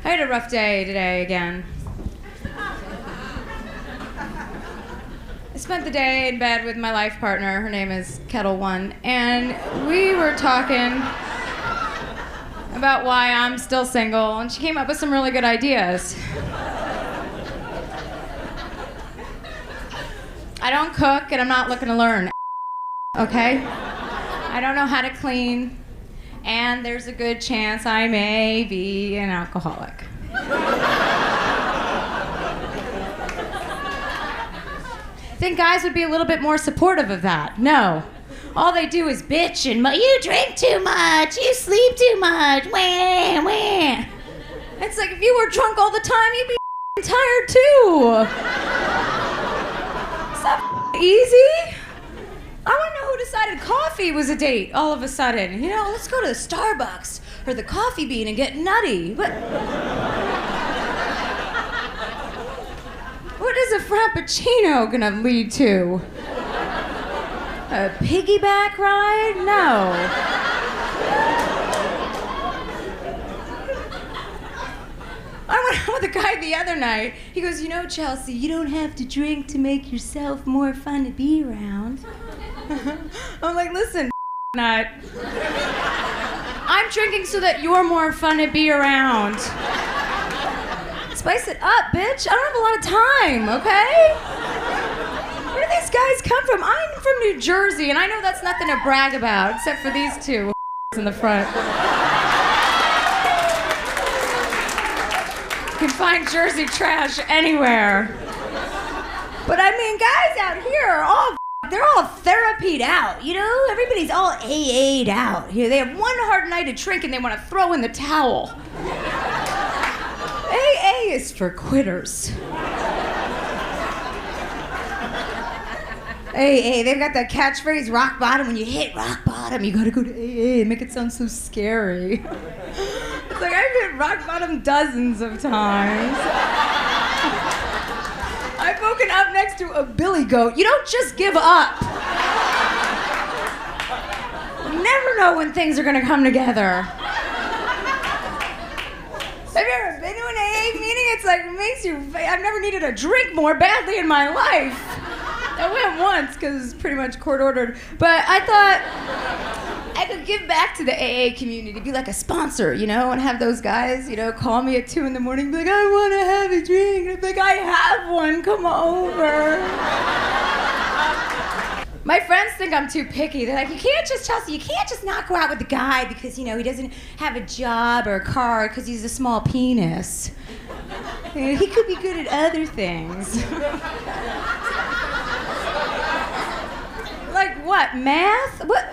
I had a rough day today again. I spent the day in bed with my life partner. Her name is Kettle One, and we were talking about why I'm still single, and she came up with some really good ideas. I don't cook, and I'm not looking to learn, okay? I don't know how to clean, and there's a good chance I may be an alcoholic. Think guys would be a little bit more supportive of that. No. All they do is bitch and you drink too much, you sleep too much, wah, wah. It's like if you were drunk all the time, you'd be tired too. Is that easy? I want to know who decided coffee was a date all of a sudden. You know, let's go to the Starbucks or the Coffee Bean and get nutty. What is a Frappuccino gonna lead to? A piggyback ride? No. I went out with a guy the other night. He goes, you know, Chelsea, you don't have to drink to make yourself more fun to be around. I'm like, listen, nut. I'm drinking so that you're more fun to be around. Spice it up, bitch. I don't have a lot of time, okay? Where do these guys come from? I'm from New Jersey, and I know that's nothing to brag about, except for these two in the front. You can find Jersey trash anywhere. But I mean, guys out here are they're all therapied out, you know? Everybody's all AA'd out. Here, they have one hard night of drink and they want to throw in the towel. AA is for quitters. AA, they've got that catchphrase, rock bottom. When you hit rock bottom, you gotta go to AA and make it sound so scary. It's like I've hit rock bottom dozens of times. I've woken up next to a billy goat. You don't just give up. You never know when things are gonna come together. Have you ever been to an AA meeting? It's like, it makes you, I've never needed a drink more badly in my life. I went once because it's pretty much court ordered, but I thought I could give back to the AA community, be like a sponsor, you know, and have those guys, you know, call me at 2 a.m, be like, I want to have a drink. And I'd be like, I have one, come over. My friends think I'm too picky. They're like, Chelsea, you can't just not go out with the guy because, you know, he doesn't have a job or a car because he's a small penis. You know, he could be good at other things. Like what, math? What?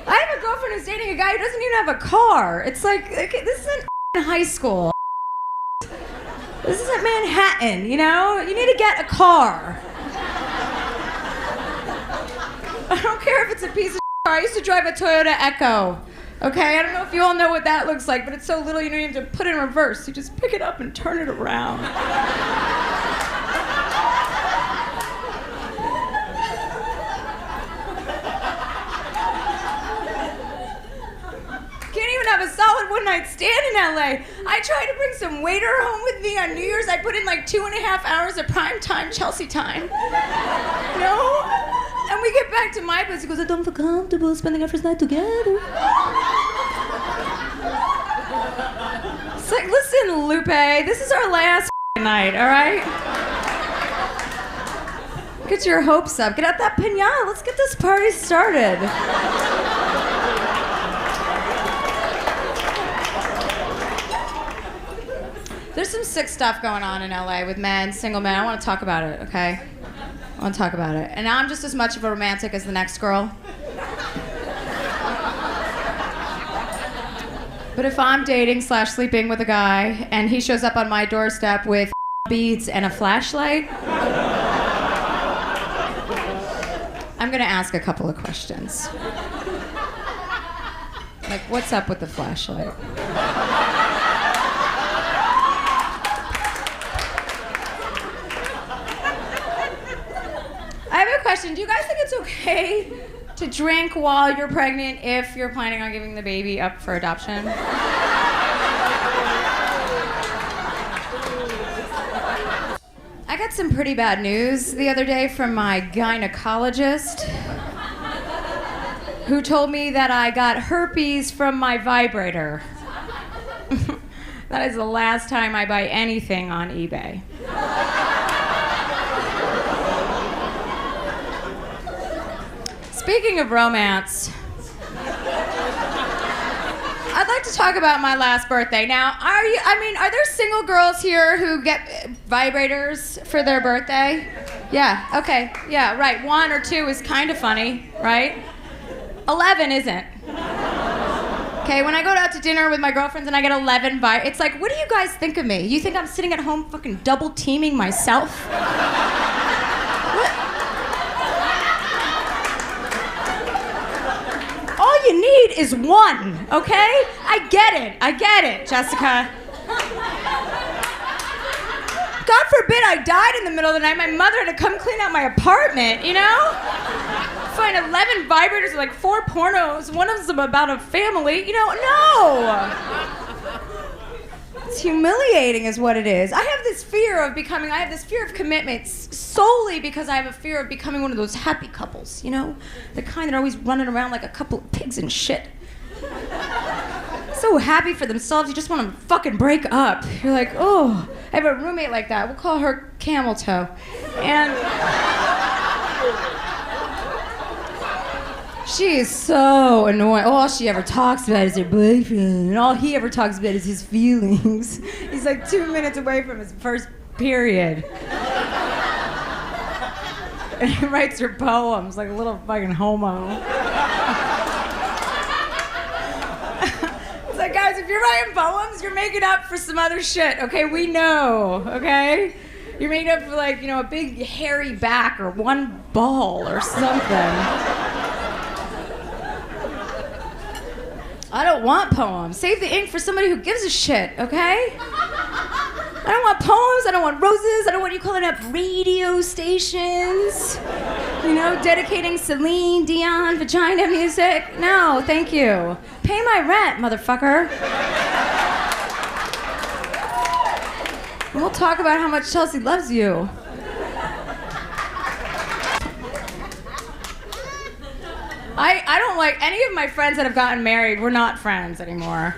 I have a girlfriend who's dating a guy who doesn't even have a car. It's like, okay, this isn't high school. This isn't Manhattan, you know? You need to get a car. I don't care if it's a piece of car. I used to drive a Toyota Echo. Okay, I don't know if you all know what that looks like, but it's so little you don't even have to put it in reverse. You just pick it up and turn it around. Have a solid one-night stand in LA. I tried to bring some waiter home with me on New Year's. I put in like 2.5 hours of prime time Chelsea time. You know? And we get back to my place. He goes, I don't feel comfortable spending our first night together. It's like, listen, Lupe, this is our last night, all right? Get your hopes up. Get out that piñata. Let's get this party started. There's some sick stuff going on in LA with men, single men. I want to talk about it, okay? I want to talk about it. And now I'm just as much of a romantic as the next girl. But if I'm dating/sleeping with a guy and he shows up on my doorstep with beads and a flashlight, I'm gonna ask a couple of questions. Like, what's up with the flashlight? I have a question. Do you guys think it's okay to drink while you're pregnant if you're planning on giving the baby up for adoption. I got some pretty bad news the other day from my gynecologist, who told me that I got herpes from my vibrator. That is the last time I buy anything on eBay. Speaking of romance, I'd like to talk about my last birthday. Now, are there single girls here who get vibrators for their birthday? Yeah, okay, yeah, right. 1 or 2 is kind of funny, right? 11 isn't. Okay, when I go out to dinner with my girlfriends and I get 11 it's like, what do you guys think of me? You think I'm sitting at home fucking double teaming myself? All you need is 1, okay? I get it, Jessica. God forbid I died in the middle of the night. My mother had to come clean out my apartment, you know? Find 11 vibrators with like 4 pornos. One of them about a family. You know, no! It's humiliating is what it is. I have this fear of commitment solely because I have a fear of becoming one of those happy couples, you know? The kind that are always running around like a couple of pigs and shit. So happy for themselves, you just want to fucking break up. You're like, oh, I have a roommate like that. We'll call her Camel Toe. And she is so annoying. All she ever talks about is her boyfriend, and all he ever talks about is his feelings. He's like 2 minutes away from his first period. And he writes her poems like a little fucking homo. It's like, guys, if you're writing poems, you're making up for some other shit, okay? We know, okay? You're making up for, like, you know, a big hairy back or 1 ball or something. I don't want poems. Save the ink for somebody who gives a shit, okay? I don't want poems, I don't want roses, I don't want you calling up radio stations, you know, dedicating Celine Dion vagina music. No, thank you. Pay my rent, motherfucker. And we'll talk about how much Chelsea loves you. I don't like any of my friends that have gotten married. We're not friends anymore.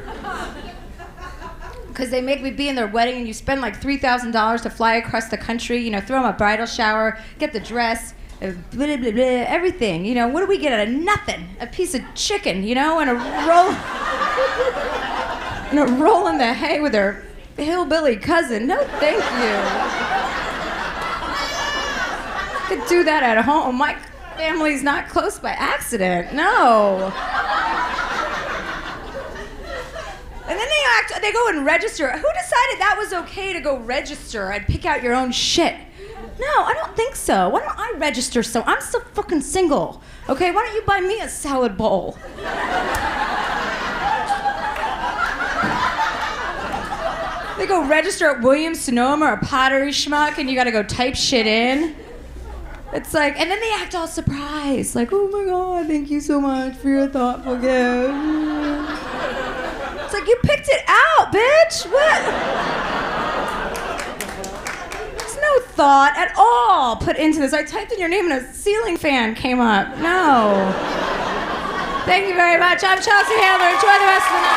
Because they make me be in their wedding and you spend like $3,000 to fly across the country, you know, throw them a bridal shower, get the dress, blah, blah, blah, blah, everything. You know, what do we get out of nothing? A piece of chicken, you know, and a roll in the hay with her hillbilly cousin. No, thank you. I could do that at home. My family's not close by accident. No. And then they go and register. Who decided that was okay to go register and pick out your own shit? No, I don't think so. Why don't I register so I'm still fucking single? Okay, why don't you buy me a salad bowl? They go register at Williams-Sonoma or Pottery Schmuck and you gotta go type shit in. It's like, and then they act all surprised. Like, oh my God, thank you so much for your thoughtful gift. It's like, you picked it out, bitch. What? There's no thought at all put into this. I typed in your name and a ceiling fan came up. No. Thank you very much. I'm Chelsea Handler. Enjoy the rest of the night.